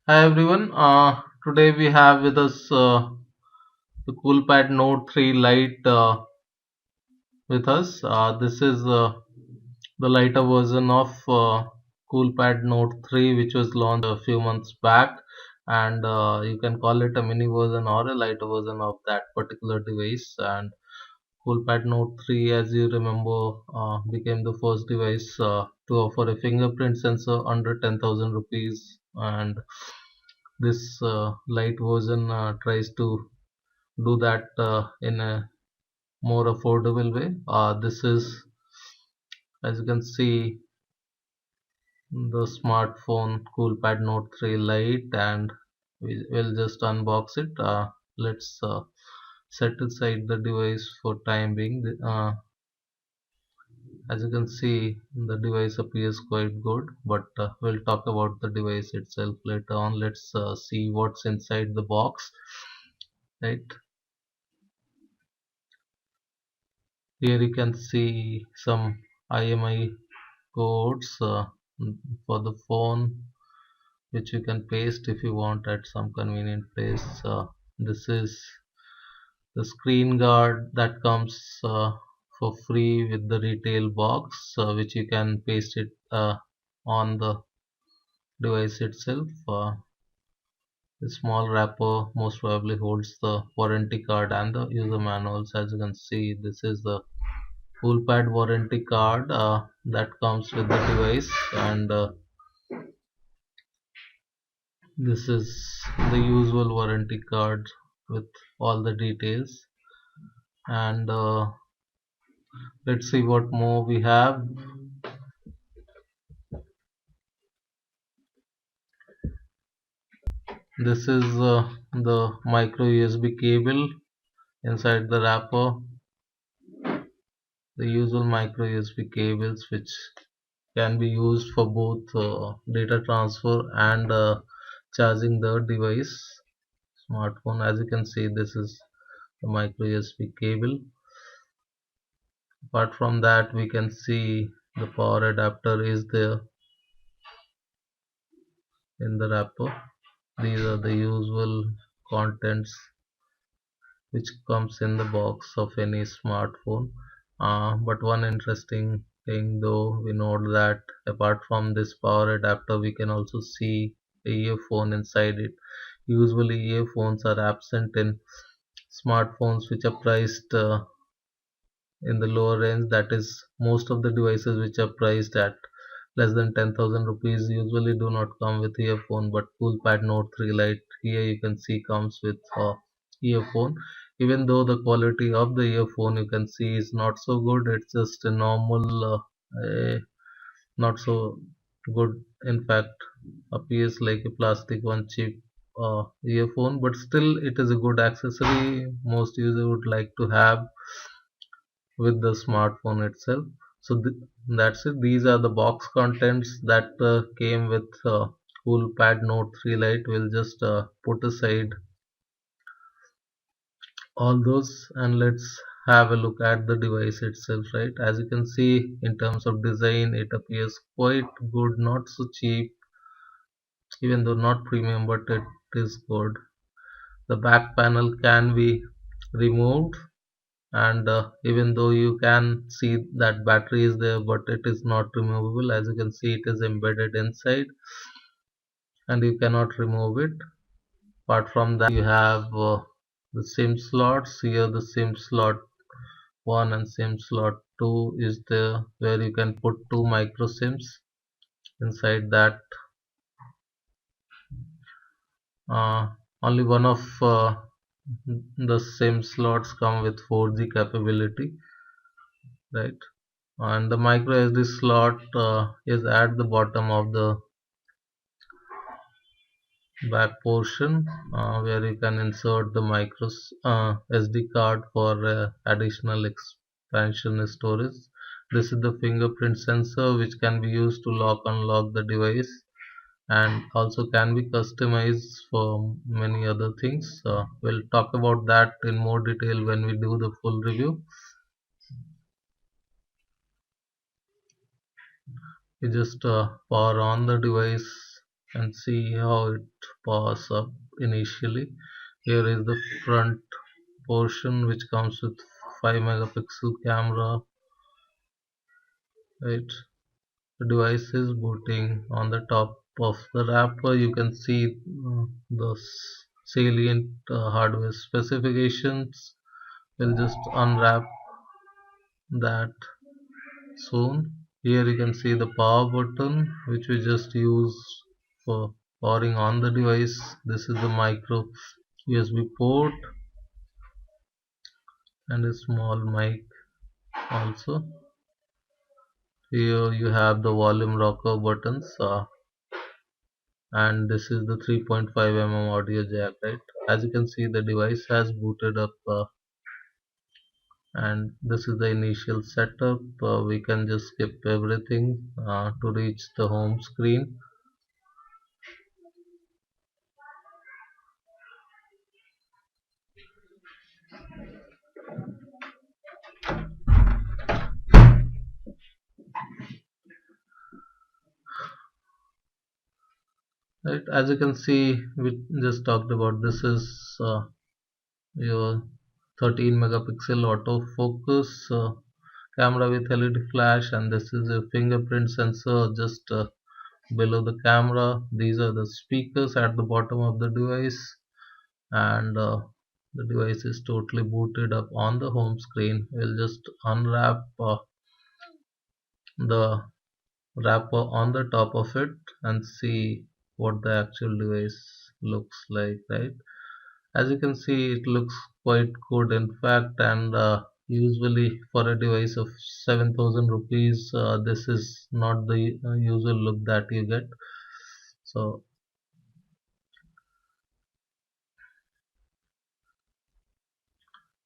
Hi everyone. Today we have with us the Coolpad Note 3 Lite with us. This is the lighter version of Coolpad Note 3, which was launched a few months back, and you can call it a mini version or a lighter version of that particular device. And Coolpad Note 3, as you remember, became the first device to offer a fingerprint sensor under 10,000 rupees, and this light version tries to do that in a more affordable way. This is, as you can see, the smartphone Coolpad Note 3 Lite, and we will just unbox it. Let's set aside the device for time being. As you can see, the device appears quite good, but we'll talk about the device itself later on. Let's see what's inside the box, right? Here you can see some IMI codes for the phone, which you can paste if you want at some convenient place. This is the screen guard that comes for free with the retail box, which you can paste it on the device itself. The small wrapper most probably holds the warranty card and the user manuals. As you can see, this is the Coolpad warranty card that comes with the device, and this is the usual warranty card with all the details. And let's see what more we have. This is the micro USB cable inside the wrapper. The usual micro USB cables, which can be used for both data transfer and charging the device smartphone. As you can see, this is the micro USB cable. Apart from that, we can see the power adapter is there in the wrapper. These are the usual contents which comes in the box of any smartphone. But one interesting thing though, we note that apart from this power adapter, we can also see a earphone inside it. Usually earphones are absent in smartphones which are priced in the lower range. That is, most of the devices which are priced at less than 10,000 rupees usually do not come with earphone, but Coolpad Note 3 Lite here you can see comes with earphone. Even though the quality of the earphone you can see is not so good, it's just a normal, not so good. In fact, appears like a plastic one, cheap earphone, but still it is a good accessory most user would like to have with the smartphone itself. So that's it. These are the box contents that came with Coolpad Note 3 Lite. We'll just put aside all those, and let's have a look at the device itself, right? As you can see, in terms of design, it appears quite good, not so cheap, even though not premium, but it is good. The back panel can be removed, and even though you can see that battery is there, but it is not removable. As you can see, it is embedded inside and you cannot remove it. Apart from that, you have the SIM slots. Here the SIM slot 1 and SIM slot 2 is there, where you can put two micro SIMs inside that. uh, Only one of the SIM slots come with 4G capability, right? And the micro SD slot is at the bottom of the back portion, where you can insert the micro SD card for additional expansion storage. This is the fingerprint sensor, which can be used to lock unlock the device and also can be customized for many other things. We'll talk about that in more detail when we do the full review. You just power on the device, and see how it powers up initially. Here is the front portion which comes with 5 megapixel camera, right? The device is booting. On the top of the wrapper you can see the salient hardware specifications. We'll just unwrap that soon. Here you can see the power button which we just use for powering on the device. This is the micro USB port and a small mic also. Here you have the volume rocker buttons, and this is the 3.5 mm audio jack, right? As you can see, the device has booted up, and this is the initial setup. We can just skip everything to reach the home screen. Right, as you can see, we just talked about this is your 13 megapixel autofocus camera with LED flash, and this is a fingerprint sensor just below the camera. These are the speakers at the bottom of the device, and the device is totally booted up on the home screen. We'll just unwrap the wrapper on the top of it and see what the actual device looks like, right? As you can see, it looks quite good in fact, and usually for a device of 7,000 rupees, this is not the usual look that you get. So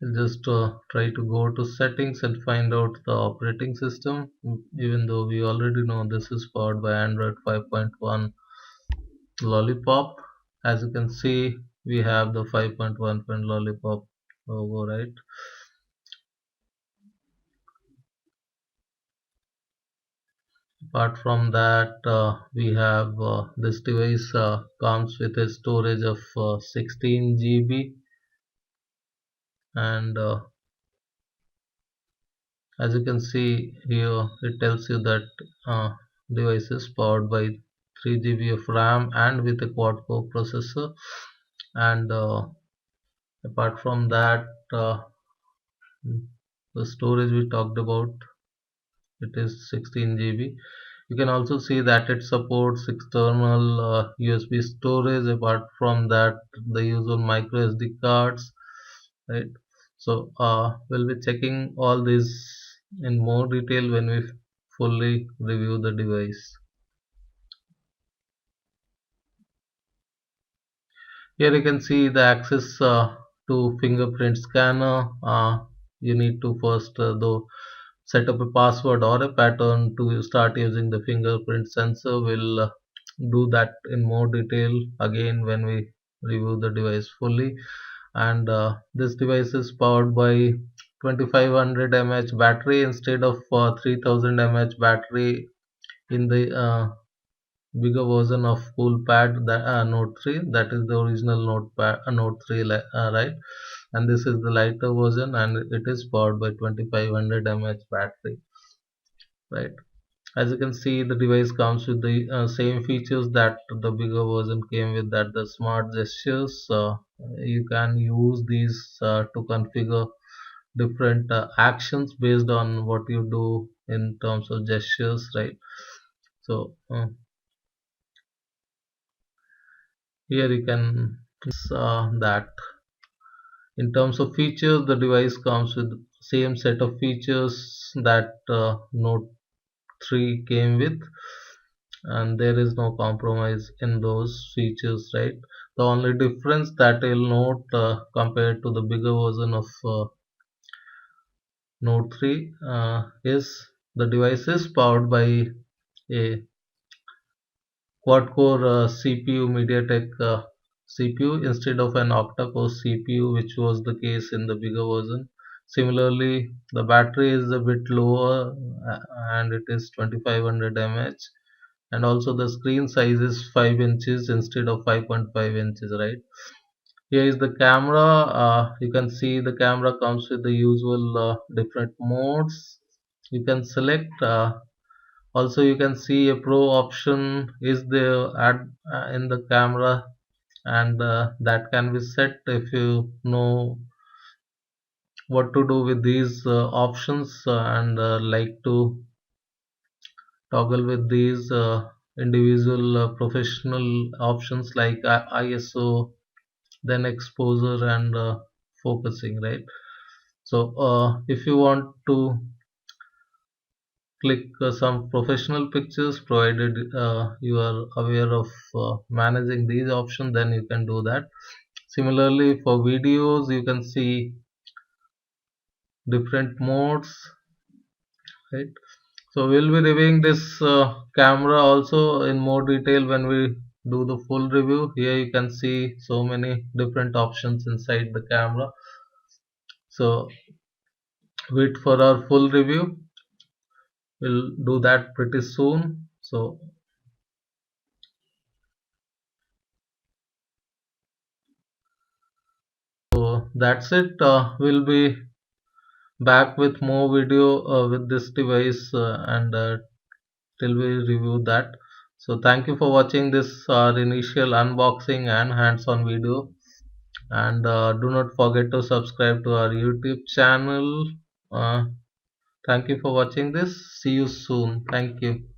we'll just try to go to settings and find out the operating system, even though we already know this is powered by Android 5.1 Lollipop. As you can see, we have the 5.1 Lollipop logo, right? Apart from that, we have this device comes with a storage of 16 GB, and as you can see here, it tells you that uh, device is powered by 3 GB of RAM and with a quad core processor. And apart from that, the storage we talked about, it is 16 GB. You can also see that it supports external USB storage. Apart from that, the usual micro SD cards, right? So we'll be checking all these in more detail when we fully review the device. Here you can see the access to fingerprint scanner. You need to first though set up a password or a pattern to start using the fingerprint sensor. We'll do that in more detail again when we review the device fully. And this device is powered by 2500 mAh battery instead of 3000 mAh battery in the bigger version of Coolpad, that Note 3, that is the original Note 3, right? And this is the lighter version, and it is powered by 2500 mAh battery, right? As you can see, the device comes with the same features that the bigger version came with, that the smart gestures. You can use these to configure different actions based on what you do in terms of gestures, right? So here you can that in terms of features, the device comes with same set of features that Note 3 came with, and there is no compromise in those features, right? The only difference that you'll note compared to the bigger version of Note 3 is the device is powered by a quad core CPU Mediatek CPU instead of an octa core CPU, which was the case in the bigger version. Similarly, the battery is a bit lower, and it is 2500 mAh, and also the screen size is 5 inches instead of 5.5 inches, right? Here is the camera. You can see the camera comes with the usual different modes you can select. Also you can see a pro option is there in the camera, and that can be set if you know what to do with these options, and like to toggle with these individual professional options like ISO, then exposure and focusing, right? So if you want to click some professional pictures, provided you are aware of managing these options, then you can do that. Similarly for videos you can see different modes, right? So we'll be reviewing this camera also in more detail when we do the full review. Here you can see so many different options inside the camera. So wait for our full review. We'll do that pretty soon. So that's it. We'll be back with more video with this device, and till we review that. So thank you for watching this our initial unboxing and hands-on video, and do not forget to subscribe to our YouTube channel. uh, Thank you for watching this. See you soon. Thank you.